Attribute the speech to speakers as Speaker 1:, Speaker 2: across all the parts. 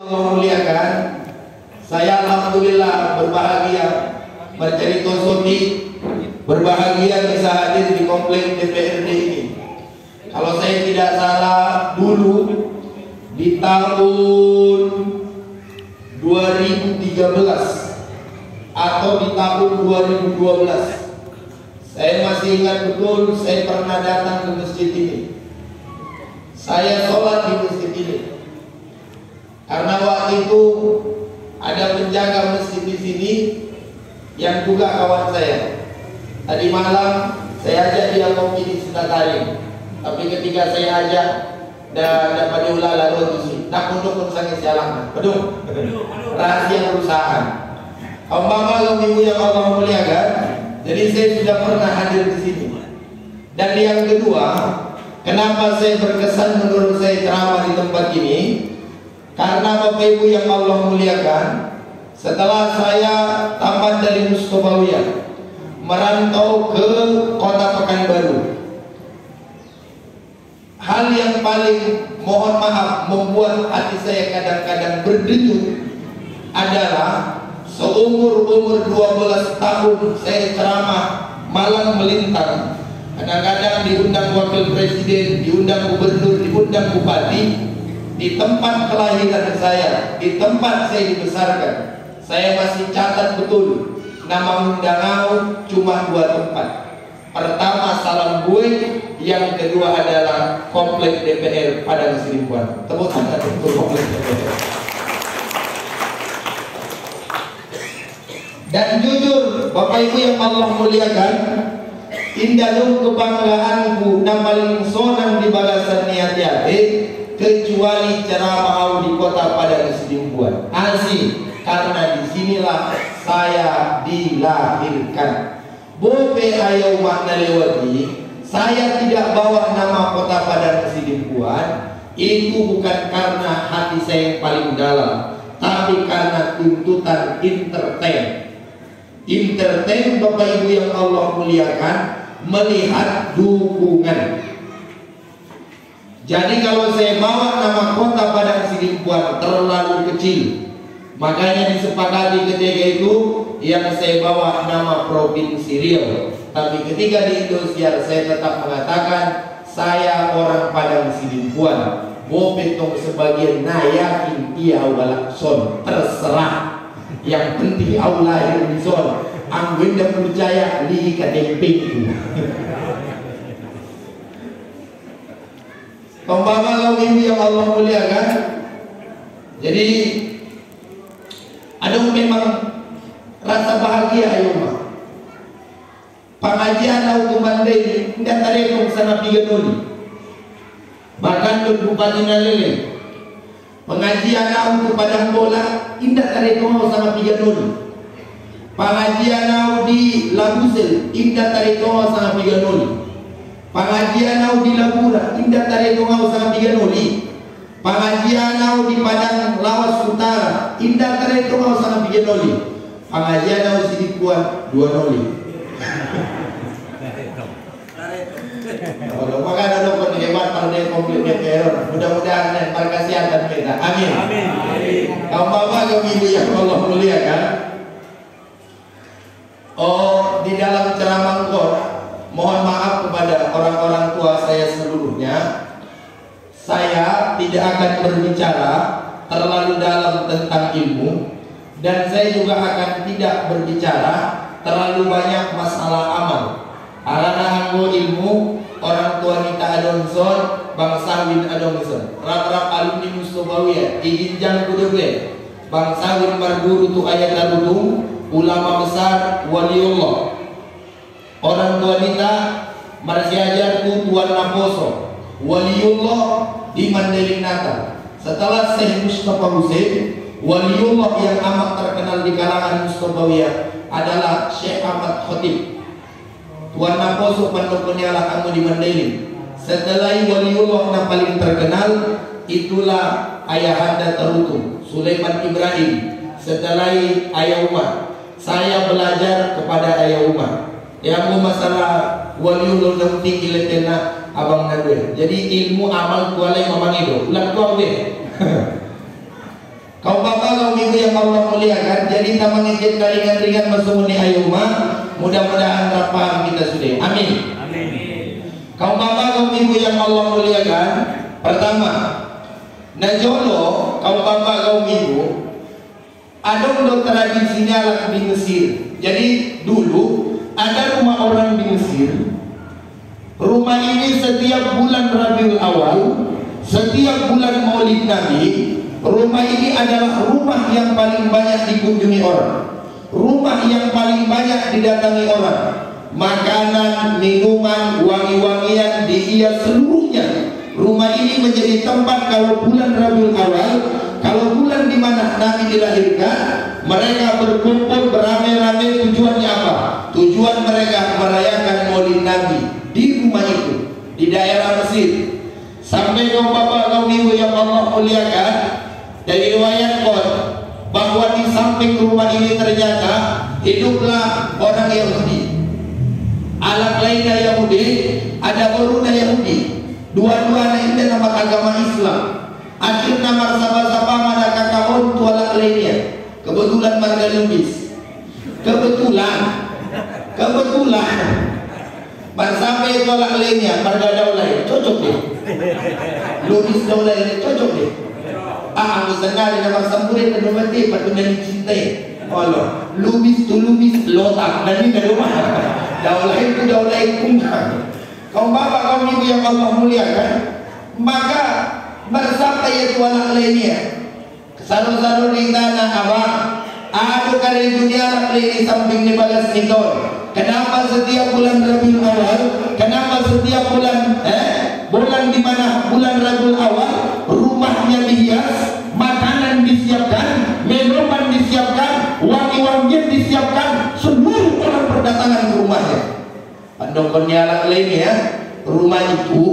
Speaker 1: Allah muliakan, saya alhamdulillah berbahagia bercerita Soti, berbahagia bisa hadir di komplek DPRD ini. Kalau saya tidak salah dulu di tahun 2013 atau di tahun 2012, saya masih ingat betul saya pernah datang ke masjid ini. Saya sholat di masjid ini. Karena waktu itu ada penjaga masjid di sini yang juga kawan saya. Tadi malam saya ajak dia kopi di Sitataring. Tapi ketika saya ajak dan dapat diulah lalu itu nak untuk sangat jalan. Betul. Rahasia perusahaan. Umpama ibu yang Allah muliakan. Jadi saya sudah pernah hadir di sini. Dan yang kedua, kenapa saya berkesan menurut saya ceramah di tempat ini? Karena Bapak Ibu yang Allah muliakan, setelah saya tamat dari Mustofawiyah merantau ke kota Pekanbaru, hal yang paling mohon maaf membuat hati saya kadang-kadang berdenyut adalah seumur-umur 12 tahun saya ceramah malang melintang. Kadang-kadang diundang wakil presiden, diundang gubernur, diundang bupati. Di tempat kelahiran saya, di tempat saya dibesarkan, saya masih catat betul nama Mindanao cuma 2 tempat. Pertama Salam Bue, yang kedua adalah komplek DPR Padang Sidimpuan. Tepuk tangan untuk komplek DPR. Dan jujur Bapak Ibu yang Allah muliakan, indalung kebanggaanku dan paling sonang di balasan niat yate kecuali ceramah di kota Padang Sidimpuan. Asli, karena disinilah saya dilahirkan. Bope ayau makna lewati, saya tidak bawa nama kota Padang Sidimpuan. Itu bukan karena hati saya yang paling dalam, tapi karena tuntutan entertain. Entertain Bapak Ibu yang Allah muliakan, melihat dukungan. Jadi kalau saya bawa nama kota Padang Sidimpuan terlalu kecil, makanya disepakati ketika itu yang saya bawa nama Provinsi Riau. Tapi ketika di Indosiar saya tetap mengatakan saya orang Padang Sidimpuan. Bopetong sebagian nayakin ia walakson, terserah. Yang penting Allah yang dison. Anggun dan percaya li kadempingku. Umpama kalau ibu yang Allah muliakan, jadi ada memang rasa bahagia ayo mah. Pengajian aku mandai tidak tarik sana tiga noli. Bahkan ke Bupati Nalele. Pengajian aku Padang Bola tidak tarik sana tiga noli. Pengajian aku di Labusel tidak tarik sana tiga noli. Pengajian au di Labura indah tarik tongau sama 3 noli. Pengajian au di Padang Lawas Utara indah tarik tongau sama 3 noli. Pengajian au Sidimpuan 2 noli. Kalau makan ada pun hebat partai komplit DPR. Mudah-mudahan dan berkasihan kita. Amin. Amin. Kaum bapak kaum ibu yang Allah muliakan. Oh, di dalam ceramah mohon maaf kepada orang-orang tua saya seluruhnya. Saya tidak akan berbicara terlalu dalam tentang ilmu, dan saya juga akan tidak berbicara terlalu banyak masalah amal. Karena anggo ilmu orang tua kita adonson, bangsawin adonson. Rap-rap alumni Mustofawiyah dijinjang kudebe. Bangsawin marguru tu ayat aludung, ulama besar waliullah. Orang tua kita masih ajarku Tuan Naposo waliullah di Mandailing Natal. Setelah Syekh Mustafa Hussein, waliullah yang amat terkenal di kalangan Mustofawiyah adalah Syekh Ahmad Khotib. Tuan Naposo pandoknya kamu di Mandailing. Setelah waliullah yang paling terkenal itulah ayahanda terutum Sulaiman Ibrahim. Setelah ayah Umar, saya belajar kepada ayah Umar. Yang masalah waliullah yang tinggi letena abang nadwe. Jadi ilmu amal kualai mamang itu. Ulang kau deh. Kau bapak, kau ibu yang Allah muliakan, jadi kita mengizin ringan-ringan masumuni ayuma. Mudah-mudahan paham kita sudah. Amin. Amin. Kau bapak, kau ibu yang Allah muliakan, pertama, najolo, kau bapak, kau ibu, ada untuk tradisinya lah di Mesir. Jadi dulu ada rumah orang di Mesir. Rumah ini setiap bulan Rabiul Awal, setiap bulan Maulid Nabi, rumah ini adalah rumah yang paling banyak dikunjungi orang, rumah yang paling banyak didatangi orang. Makanan, minuman, wangi-wangian dihias seluruhnya. Rumah ini menjadi tempat kalau bulan Rabiul Awal, kalau bulan di mana Nabi dilahirkan, mereka berkumpul beramai-ramai. Tujuannya apa? Tujuan mereka merayakan Maulid Nabi di rumah itu, di daerah Mesir. Sampai kaum bapak, kaum ibu yang Allah muliakan, dari riwayat bahwa di samping rumah ini ternyata hiduplah orang Yahudi. Anak lainnya Yahudi, ada orangnya Yahudi. Dua-duanya ini nama agama Islam. Akhirnya bersama-sama mana kakakon tualah lainnya. Kebetulan marga Lubis. Kebetulan sampai tualah lainnya marga Daulay. Cocok deh. Lubis Daulay cocok deh. Aku senang nama sampurin dan mati patutnya dicintai. Allah, Lubis tu Lubis lotak dan ini dari rumah. Daulay itu Daulay kungkang. Kaum bapak, kaum ibu yang Allah muliakan, maka bersama ya tuanak lainnya. Saru-saru di tanah abang, adu kali dunia anak lain samping di bagas niton. Kenapa setiap bulan Rabiul Awal? Kenapa setiap bulan bulan di mana bulan Rabiul Awal rumahnya dihias, makanan disiapkan, minuman disiapkan, wangi-wangian disiapkan, seluruh orang berdatangan ke rumahnya. Pandongkonnya anak lainnya, rumah itu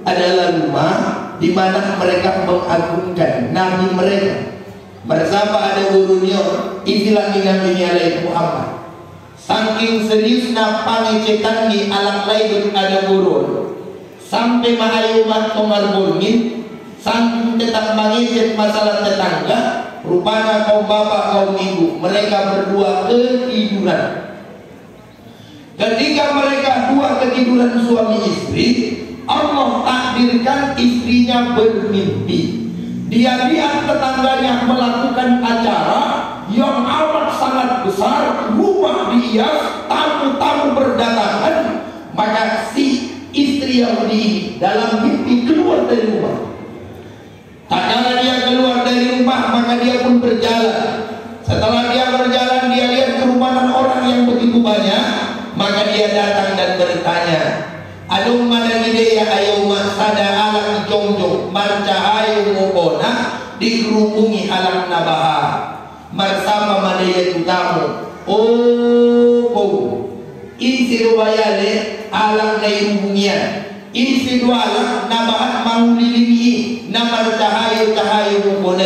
Speaker 1: adalah rumah di mana mereka mengagungkan Nabi mereka. Bersama ada gurunya, istilah Nabi alaihi Muhammad. Saking seriusnya pangecetan di anak lain ada guru. Sampai mahayumat pengarbungin, saking tetap mengecet masalah tetangga, rupanya kaum bapak, kaum ibu, mereka berdua ketiduran. Ketika mereka dua ketiduran suami istri, Allah takdirkan istrinya bermimpi. Dia lihat tetangganya melakukan acara yang amat sangat besar, rumah dihias, tamu-tamu berdatangan. Maka si istri Yahudi dalam mimpi keluar dari rumah. Tak kala dia keluar dari rumah, maka dia pun berjalan. Setelah dia berjalan, dia lihat kerumunan orang yang begitu banyak. Maka dia datang dan bertanya, "Adung mana gede ya ayo masada alam jongjong marcahayu mukona dikerumpungi alam nabaha bersama madaya tamu." Oh, isi rubayale alam nairumpungian, isi dua alam nabahat maulilimi namar cahayu mukona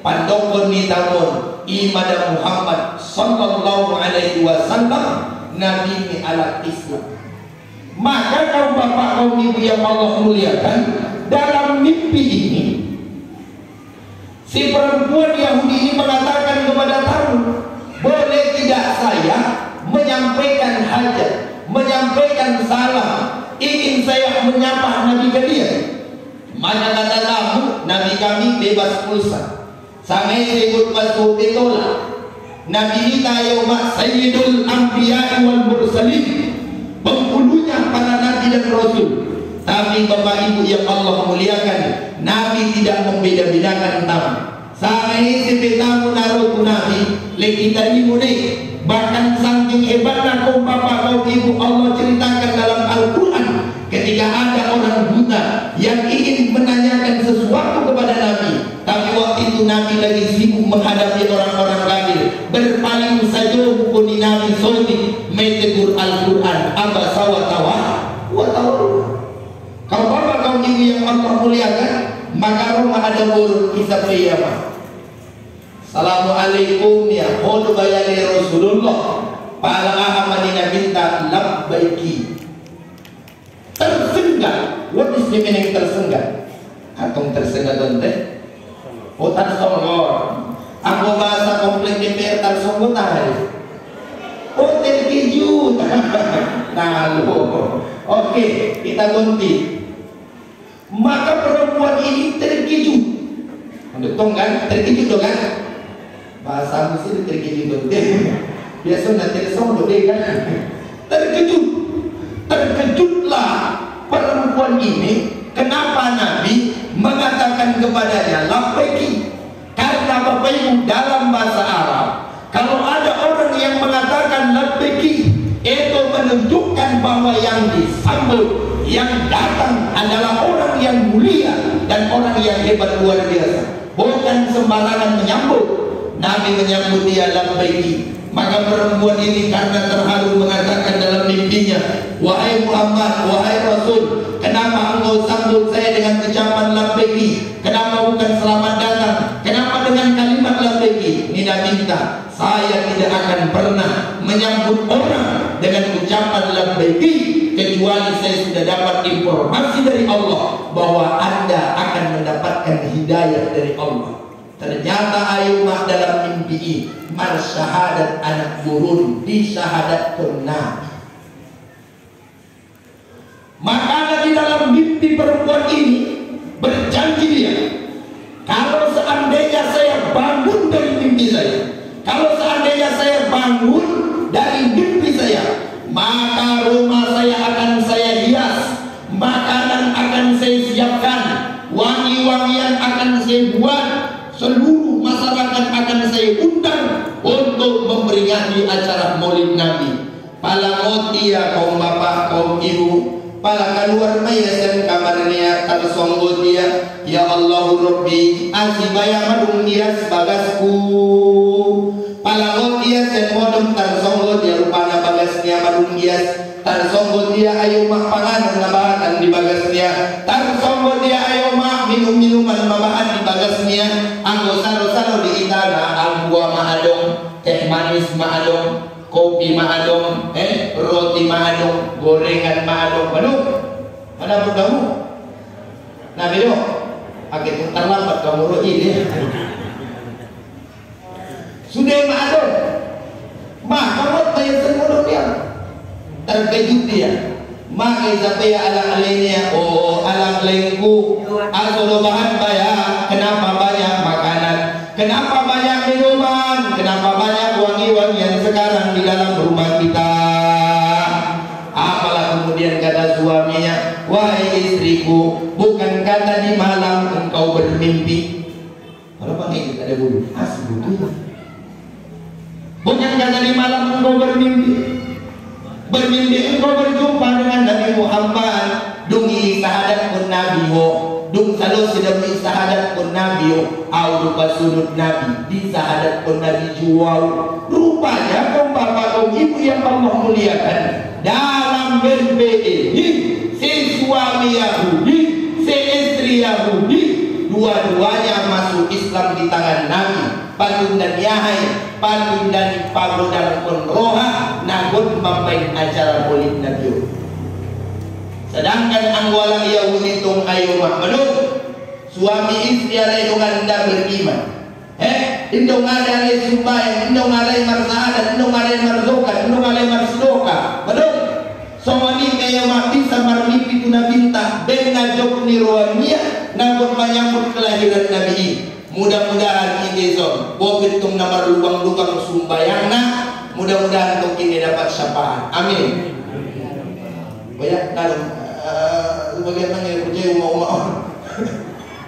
Speaker 1: pandokon ni tamun imada Muhammad sallallahu alaihi wasallam Nabi ini alat Islam. Maka kaum bapak, kaum ibu yang Allah muliakan, dalam mimpi ini si perempuan Yahudi ini mengatakan kepada tamu, boleh tidak saya menyampaikan hajat, menyampaikan salam, ingin saya menyapa Nabi kalian. Maka kata tamu, Nabi kami bebas pulsa, sampai sebut masuk ditolak. Nabi kita yawma sayyidul anbiya wal mursalin, penghulunya para nabi dan rasul. Tapi bapak ibu yang Allah muliakan, Nabi tidak membeda-bedakan tamu. Sampai si tamu naruh Nabi kita ini mudik. Bahkan saking hebatnya kaum bapak, kaum ibu, Allah ceritakan dalam Al-Quran ketika ada orang buta yang ingin menanyakan sesuatu kepada Nabi, tapi waktu itu Nabi lagi sibuk menghadapi orang-orang kafir. Berpaling saja hukuni Nabi solti metegur Al-Quran abasa wa tawa. Kau bapak, kaum ibu yang Allah muliakan, maka rumah ada buruk kisah piyama. Assalamualaikum ya hodu bayali Rasulullah Pala ahamadina minta labbaiki. Tersengat. What is the meaning tersengat? Atong tersengat donte? Oh tarsongor. sungguh. Oh, terkejut. Nah, oke, kita ganti. Maka perempuan ini terkejut. Betul kan? Terkejut dong kan? Bahasa Mesir terkejut. Biasa nanti sama dong kan? Terkejut. Terkejutlah perempuan ini. Kenapa Nabi mengatakan kepadanya labbaiki? Karena Bapak Ibu dalam bahasa Arab, kalau ada orang yang mengatakan labbaiki, itu menunjukkan bahwa yang disambut, yang datang adalah orang yang mulia dan orang yang hebat luar biasa. Bukan sembarangan menyambut. Nabi menyambut dia labbaiki. Maka perempuan ini karena terharu mengatakan dalam mimpinya, wahai Muhammad, wahai Rasul, kenapa engkau sambut saya dengan ucapan labbaiki? Kenapa bukan selamat datang? Kenapa dengan kalimat labbaiki? Nina minta, saya tidak akan pernah menyambut orang dengan ucapan labbaiki kecuali saya sudah dapat informasi dari Allah bahwa Anda akan mendapatkan hidayah dari Allah. Ternyata Ayyubah dalam mimpi mar syahadat anak burun di syahadat pernah. Maka di dalam mimpi perempuan ini berjanji dia, kalau seandainya saya bangun dari mimpi saya, kalau seandainya saya bangun dari mimpi saya, maka rumah saya akan saya hias, makanan akan saya siapkan, wangi-wangian akan saya buat, seluruh masyarakat akan saya undang untuk memperingati acara Maulid Nabi. Pala motia kaum bapak, kaum ibu, pala keluar mayasan kamarnya tersonggot dia, ya Allah Rabbi asibaya madung hias bagasku. Pala motia sen modem tersonggot dia rupanya bagasnya madung hias, tersonggot dia ayo mak panganan mabahan di bagasnya, tersonggot dia ayo mak minum-minuman mabahan di bagasnya, anggo saro-saro di itaga, anggo mahadong, teh manis mahadong, kopi mahadong, roti mahadong, gorengan mahadong. Waduh, mana pun kamu? Nah bedo, akhirnya terlambat kamu roti ini. Sudah mahadong, kamu bayar semua dia. Terkejut dia. Maka sampai alang lainnya, oh alang lainku, asal bahan banyak, kenapa banyak makanan, kenapa banyak minuman, kenapa banyak wangi-wangian sekarang di dalam rumah kita. Apalah kemudian kata suaminya, wahai istriku, bukan kata di malam engkau bermimpi. Kalau pakai ada bulu, asli bulu. Bukan kata di malam engkau bermimpi. Bermimpi engkau berjumpa dengan Nabi Muhammad, dungi sahadat pun Nabi wo, dung salo sudah beri sahadat pun Nabi wo, au lupa sudut Nabi di sahadat pun Nabi jual. Rupanya kaum bapak kaum ibu yang Allah muliakan, dalam mimpi ini si suami Yahudi, si istri Yahudi, dua-duanya masuk Islam di tangan Nabi. Patun dan Yahai, patun dan Pablo dan Konroha, nagun mampai acara Maulid Nabi. Sedangkan anggota Yahudi tung Ayyubah menung suami istri ada yang anda beriman. Indong ada yang sumbayang, indong ada yang marsahadat, indong ada yang marzokat, indong ada yang marsidoka. Menung semua ini kayak mati sama mimpi tuna bintang bengajok niruannya nagun menyambut kelahiran Nabi. Mudah-mudahan ini zon bobit tung nomor lubang-lubang sumbayangna, mudah-mudahan tung ini dapat syafaat. Amin. Banyak kalau bagaimana yang percaya mau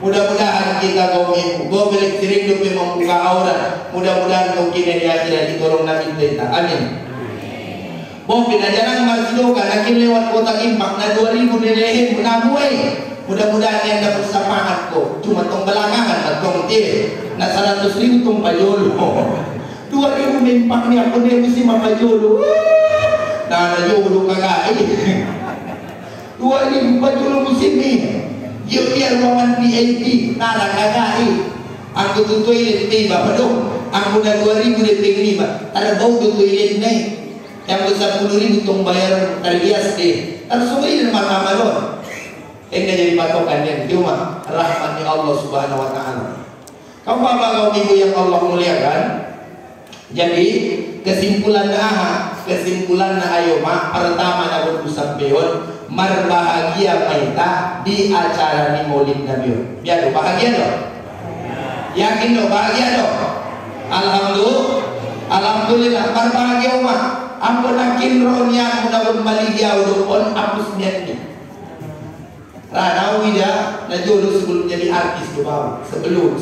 Speaker 1: mudah-mudahan kita kaum ibu bobit sering dupi membuka aurat, mudah-mudahan tung ini di akhirat ditorong Nabi kita. Amin. Bobit ajaran marsidoka nakin lewat kota impak na 2000 dilehin menabuai. Mudah-mudahan yang dapat syafaat kok. Cuma tong belakangan tong tie. Na 100.000 tong pajolo. 2.000 mimpak ni ako dia mesti mapajolo. Na jolo kagak. 2.000 pajolo musim ni. Yo dia ruangan VIP. Nara kagak. Aku tu toilet ni ba padong. Aku na 2.000 di tinggi ba. Tara bau tu toilet ni. Yang 10.000 tong bayar tarias deh. Tara sumay na makamalon. Ini jadi patokannya cuma rahmatnya Allah Subhanahu Wa Taala. Kaum bapak kaum ibu yang Allah muliakan, Jadi kesimpulan ayo mak pertama na berkusampeon marbahagia maita di acara ni Maulid Nabi. Biar bahagia dong. Yakin dong bahagia dong. Alhamdulillah berbahagia mak. Ampun akin rohnya mudah bahagia udon apus niatnya. Rana wida na jodoh sebelum jadi artis tuh bang. Sebelum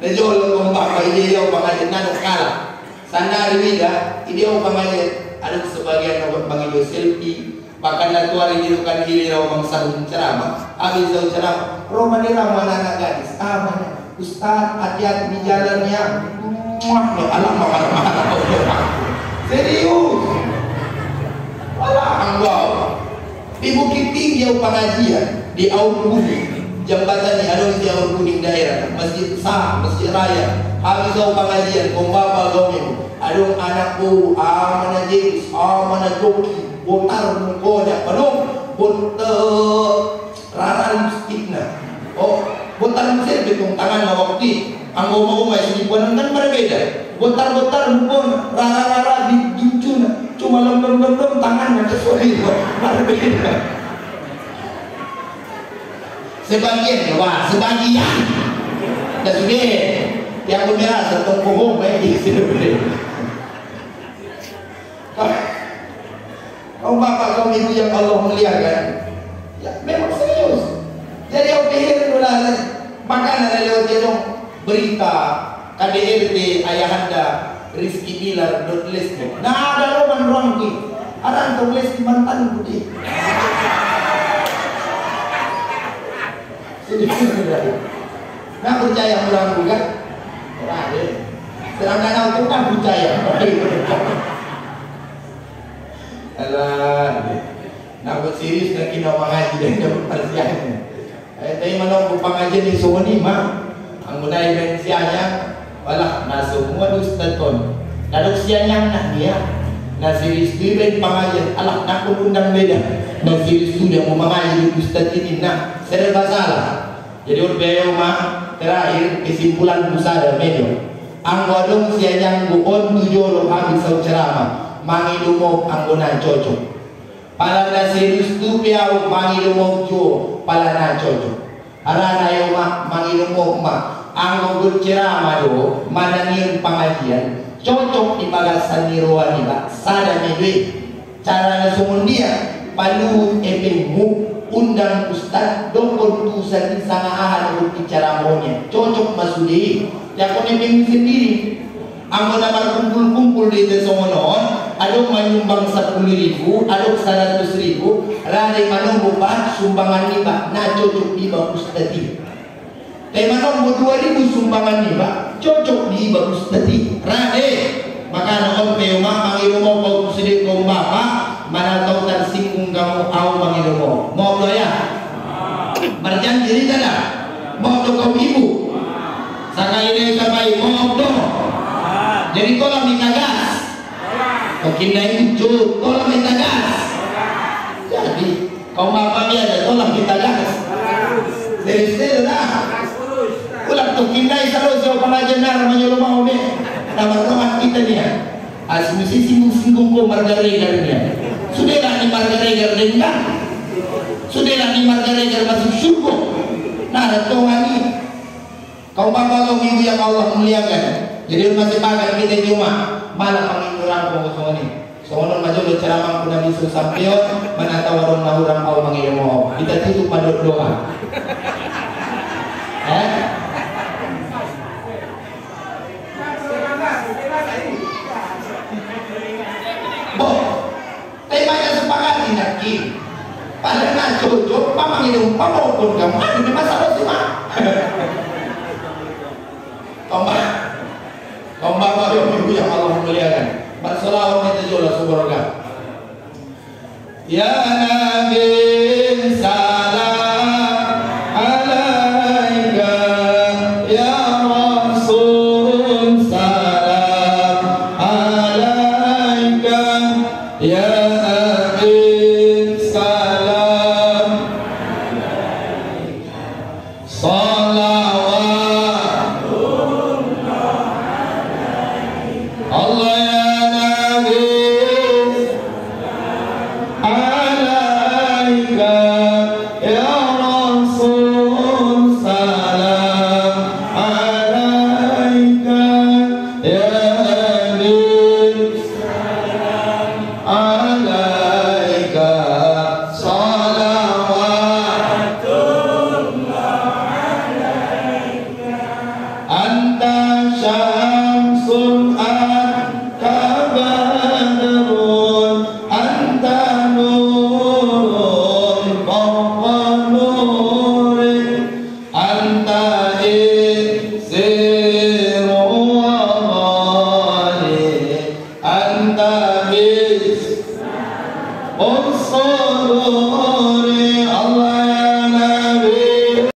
Speaker 1: Najolo kong baka ideya o pangalit na nung kala. Sana rimida, ideya o pangalit. Anong sebagian ng Panginoon selfie. Baka natuwa rin dito kan hiliraw mang sarong cerama. Abi sa cerama, Romanira manana gadis. Mana Ustaz, hati-hati di jalan ya. Alam makar-makar. Serius. Wala ang wow. Di Bukit Tinggi o pengajian di Aur Kuning. Jambatan ni ada di Aur Kuning daerah, Masjid Sah, Masjid Raya. Habis au pengajian, kong bapa gawin. Adong anakku, mana James, mana Joki, botar mukonya, padong botar raran mustikna. Oh, botar musik betong tangan na waktu. Ang umay sinipuan kan berbeda. Botar mukon, rara di juncuna. Cuma lem tangan na kesuai, berbeda. Sebagian, wah sebagian. Dan sudah, yang bermerah serta pohon baik sudah. Kau bapak kau ibu yang Allah muliakan, ya memang serius. Jadi aku pikir itulah makanya lewat dia dong berita KDRT ayahanda Rizky Bilar .les. Nah ada roman ki, ada tulis mantan putih. Nah percaya orang bukan? Sedangkan aku kan percaya. Alah, nak berserius nak kena mengaji dan dapat persiapan. Tapi mana pengajian di Sony mah, anggunai bensianya, walah nasu semua Ustaz ton. Lalu siang nak dia, nasi istri ben pengajian. Alah nak undang beda. Nasi istri dia mau mengaji Ustaz ini nak serba salah. Jadi urbeyo mah terakhir kesimpulan pusada medio. Anggodong siang buon tujuh habis sau ceramah. Mangilumo anggona cocok. Palana serius tu piau mangilumo jo palana cocok. Arana yo mak mangilumo mak anggo ceramah do mananiun pengajian cocok di bagasan niruan iba sada medwe cara nasumun dia palu epemu undang ustad dongkol tusan di sana ahad untuk bicara maunya cocok masudi ya kone epemu sendiri. Ang naman kumpul-kumpul dito sa monon, adong manyumbang 10.000, adong 100.000, rari manong ba sumbangan niba na cocok di ba ustadi. Tay manong 2.000 sumbangan niba, cocok di ba ustadi. Rari, maka noon kayo mangirumo ko sili kong bapa, manataw tansing kung kamu aw mangirumo. Mo ba ya? Marjan diri ka na. Mo to kong ibu. Sakay na sabay mo to. Jadi tolong minta gas. Mungkin itu tolong minta gas. Jadi kau bapaknya ada tolong minta gas. Dari situ dah. Ulang tu kindai terus jauh pengajian nar menyuruh mau ni. Nama-nama kita ni. Asli singgung ko margaregar niya. Sudahlah ni margaregar dengan. Sudahlah ni margaregar masuk syurga. Nah, tuhan ni. Kau bapak kau ibu yang Allah muliakan. Jadi masih pakai kita cuma malah pengikuran pengusaha ini. Soalnya maju ceramah pun Nabi Sampion menata warung nahurang awal mengilmu. Kita tutup pada doa. Boh, temanya sepakat ini. Padahal cocok, pamangilum, pamokon kamu. Ini masalah sih mah.